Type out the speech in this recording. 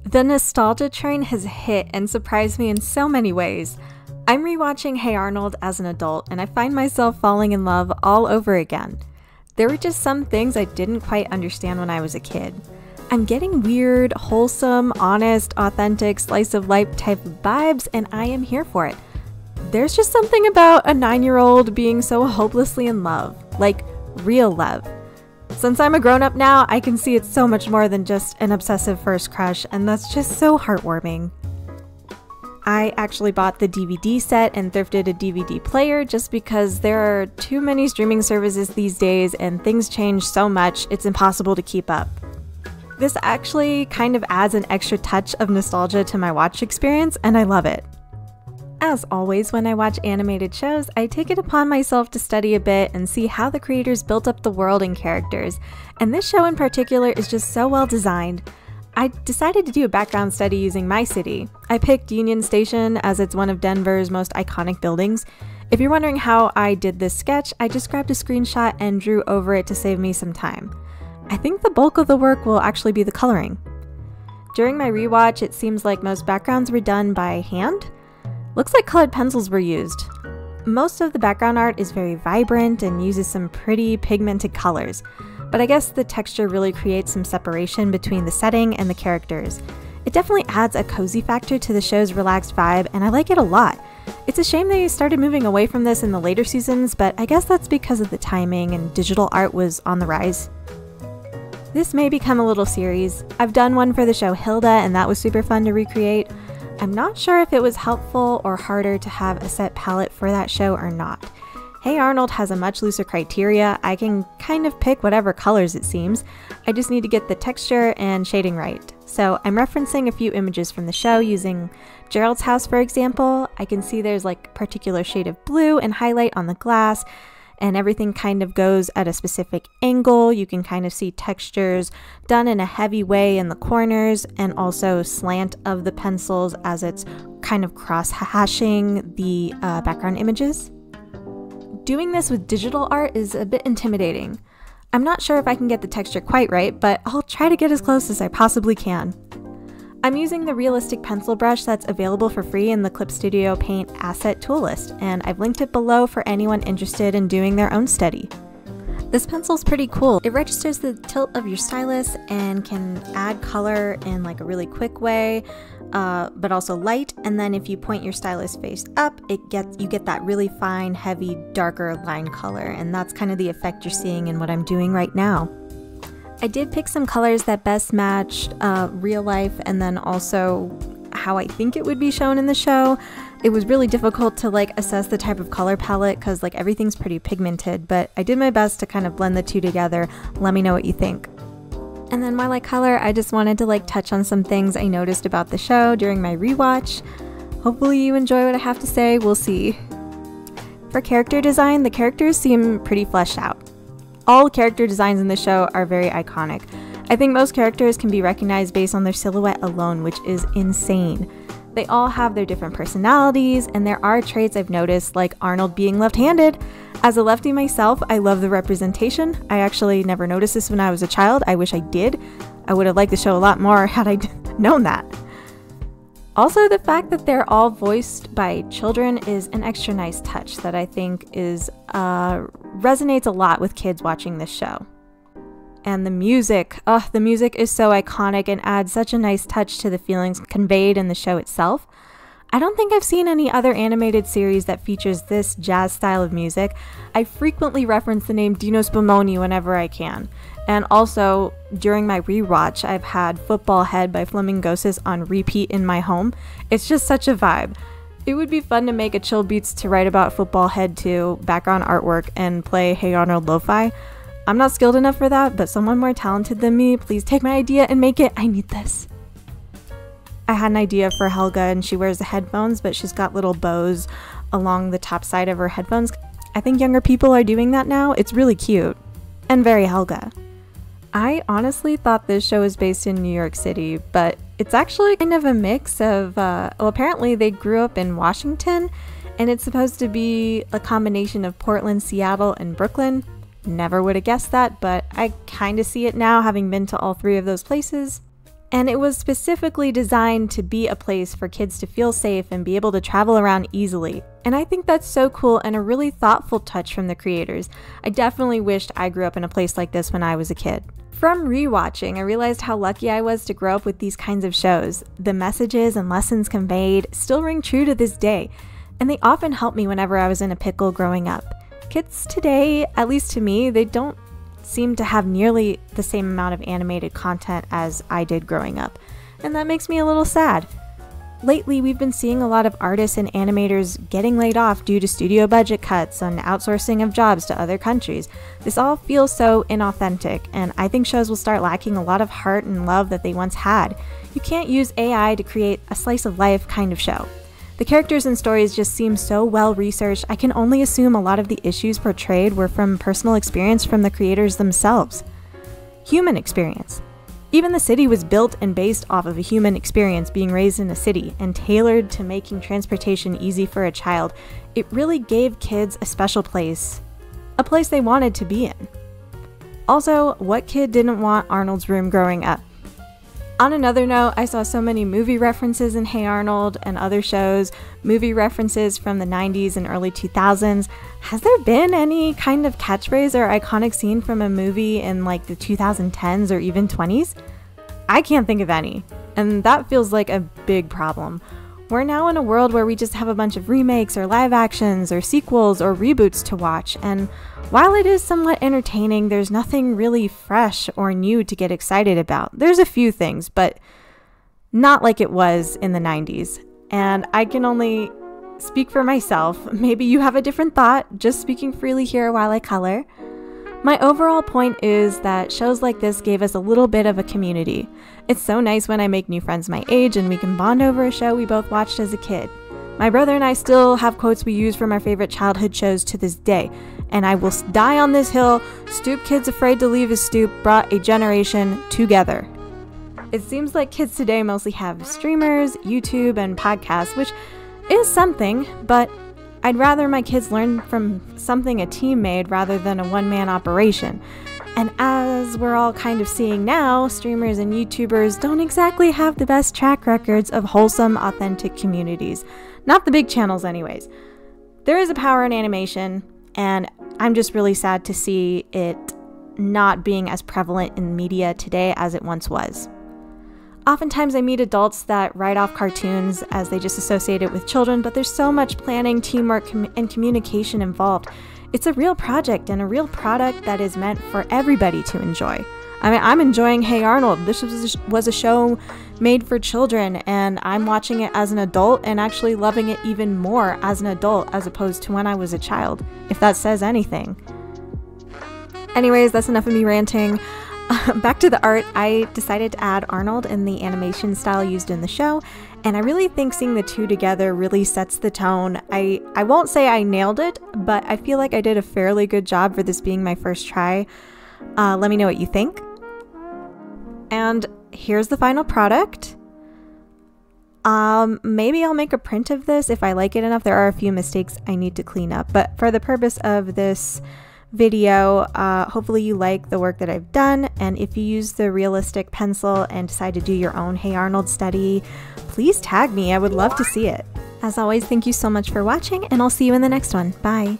The nostalgia train has hit and surprised me in so many ways. I'm rewatching Hey Arnold as an adult, and I find myself falling in love all over again. There were just some things I didn't quite understand when I was a kid. I'm getting weird, wholesome, honest, authentic, slice of life type of vibes, and I am here for it. There's just something about a 9-year-old being so hopelessly in love, like real love. Since I'm a grown-up now, I can see it's so much more than just an obsessive first crush, and that's just so heartwarming. I actually bought the DVD set and thrifted a DVD player just because there are too many streaming services these days and things change so much it's impossible to keep up. This actually kind of adds an extra touch of nostalgia to my watch experience, and I love it. As always, when I watch animated shows, I take it upon myself to study a bit and see how the creators built up the world and characters, and this show in particular is just so well designed. I decided to do a background study using my city. I picked Union Station as it's one of Denver's most iconic buildings. If you're wondering how I did this sketch, I just grabbed a screenshot and drew over it to save me some time. I think the bulk of the work will actually be the coloring. During my rewatch, it seems like most backgrounds were done by hand. Looks like colored pencils were used. Most of the background art is very vibrant and uses some pretty pigmented colors, but I guess the texture really creates some separation between the setting and the characters. It definitely adds a cozy factor to the show's relaxed vibe, and I like it a lot. It's a shame they started moving away from this in the later seasons, but I guess that's because of the timing and digital art was on the rise. This may become a little series. I've done one for the show Hilda, and that was super fun to recreate. I'm not sure if it was helpful or harder to have a set palette for that show or not. Hey Arnold has a much looser criteria. I can kind of pick whatever colors it seems. I just need to get the texture and shading right. So I'm referencing a few images from the show using Gerald's house, for example. I can see there's like a particular shade of blue and highlight on the glass, and everything kind of goes at a specific angle. You can kind of see textures done in a heavy way in the corners, and also slant of the pencils as it's kind of cross-hashing the background images. Doing this with digital art is a bit intimidating. I'm not sure if I can get the texture quite right, but I'll try to get as close as I possibly can. I'm using the realistic pencil brush that's available for free in the Clip Studio Paint asset tool list, and I've linked it below for anyone interested in doing their own study. This pencil's pretty cool. It registers the tilt of your stylus and can add color in like a really quick way, but also light, and then if you point your stylus face up, you get that really fine, heavy, darker line color, and that's kind of the effect you're seeing in what I'm doing right now. I did pick some colors that best matched real life and then also how I think it would be shown in the show. It was really difficult to like assess the type of color palette because like everything's pretty pigmented, but I did my best to kind of blend the two together. Let me know what you think. And then while I color, I just wanted to like touch on some things I noticed about the show during my rewatch. Hopefully you enjoy what I have to say, we'll see. For character design, the characters seem pretty fleshed out. All character designs in the show are very iconic. I think most characters can be recognized based on their silhouette alone, which is insane. They all have their different personalities, and there are traits I've noticed, like Arnold being left-handed. As a lefty myself, I love the representation. I actually never noticed this when I was a child. I wish I did. I would have liked the show a lot more had I known that. Also, the fact that they're all voiced by children is an extra nice touch that I think is resonates a lot with kids watching this show. And the music is so iconic and adds such a nice touch to the feelings conveyed in the show itself. I don't think I've seen any other animated series that features this jazz style of music. I frequently reference the name Dino Spumoni whenever I can. And also, during my rewatch, I've had Football Head by Flamingosis on repeat in my home. It's just such a vibe. It would be fun to make a chill beats to write about Football Head to background artwork and play Hey Arnold lo-fi. I'm not skilled enough for that, but someone more talented than me, please take my idea and make it. I need this. I had an idea for Helga, and she wears the headphones, but she's got little bows along the top side of her headphones. I think younger people are doing that now. It's really cute and very Helga. I honestly thought this show was based in New York City, but it's actually kind of a mix of, apparently they grew up in Washington, and it's supposed to be a combination of Portland, Seattle, and Brooklyn. Never would have guessed that, but I kind of see it now, having been to all three of those places. And it was specifically designed to be a place for kids to feel safe and be able to travel around easily. And I think that's so cool and a really thoughtful touch from the creators. I definitely wished I grew up in a place like this when I was a kid. From rewatching, I realized how lucky I was to grow up with these kinds of shows. The messages and lessons conveyed still ring true to this day, and they often helped me whenever I was in a pickle growing up. Kids today, at least to me, they don't seem to have nearly the same amount of animated content as I did growing up, and that makes me a little sad. Lately, we've been seeing a lot of artists and animators getting laid off due to studio budget cuts and outsourcing of jobs to other countries. This all feels so inauthentic, and I think shows will start lacking a lot of heart and love that they once had. You can't use AI to create a slice of life kind of show. The characters and stories just seem so well researched. I can only assume a lot of the issues portrayed were from personal experience from the creators themselves. Human experience. Even the city was built and based off of a human experience being raised in a city and tailored to making transportation easy for a child. It really gave kids a special place, a place they wanted to be in. Also, what kid didn't want Arnold's room growing up? On another note, I saw so many movie references in Hey Arnold and other shows, movie references from the 90s and early 2000s. Has there been any kind of catchphrase or iconic scene from a movie in like the 2010s or even 20s? I can't think of any, and that feels like a big problem. We're now in a world where we just have a bunch of remakes or live actions or sequels or reboots to watch, and while it is somewhat entertaining, there's nothing really fresh or new to get excited about. There's a few things, but not like it was in the 90s. And I can only speak for myself. Maybe you have a different thought, just speaking freely here while I color. My overall point is that shows like this gave us a little bit of a community. It's so nice when I make new friends my age and we can bond over a show we both watched as a kid. My brother and I still have quotes we use from our favorite childhood shows to this day, and I will die on this hill, stoop kids afraid to leave his stoop brought a generation together. It seems like kids today mostly have streamers, YouTube, and podcasts, which is something, but I'd rather my kids learn from something a team made rather than a one-man operation. And as we're all kind of seeing now, streamers and YouTubers don't exactly have the best track records of wholesome, authentic communities. Not the big channels anyways. There is a power in animation, and I'm just really sad to see it not being as prevalent in media today as it once was. Oftentimes I meet adults that write off cartoons as they just associate it with children, but there's so much planning, teamwork, and communication involved. It's a real project and a real product that is meant for everybody to enjoy. I mean, I'm enjoying Hey Arnold. This was a show made for children, and I'm watching it as an adult and actually loving it even more as an adult as opposed to when I was a child, if that says anything. Anyways, that's enough of me ranting. Back to the art, I decided to add Arnold in the animation style used in the show, and I really think seeing the two together really sets the tone. I won't say I nailed it, but I feel like I did a fairly good job for this being my first try. Let me know what you think. And here's the final product. Maybe I'll make a print of this if I like it enough. There are a few mistakes I need to clean up, but for the purpose of this video, hopefully you like the work that I've done, and if you use the realistic pencil and decide to do your own Hey Arnold study, please tag me. I would love to see it. As always, thank you so much for watching, and I'll see you in the next one. Bye!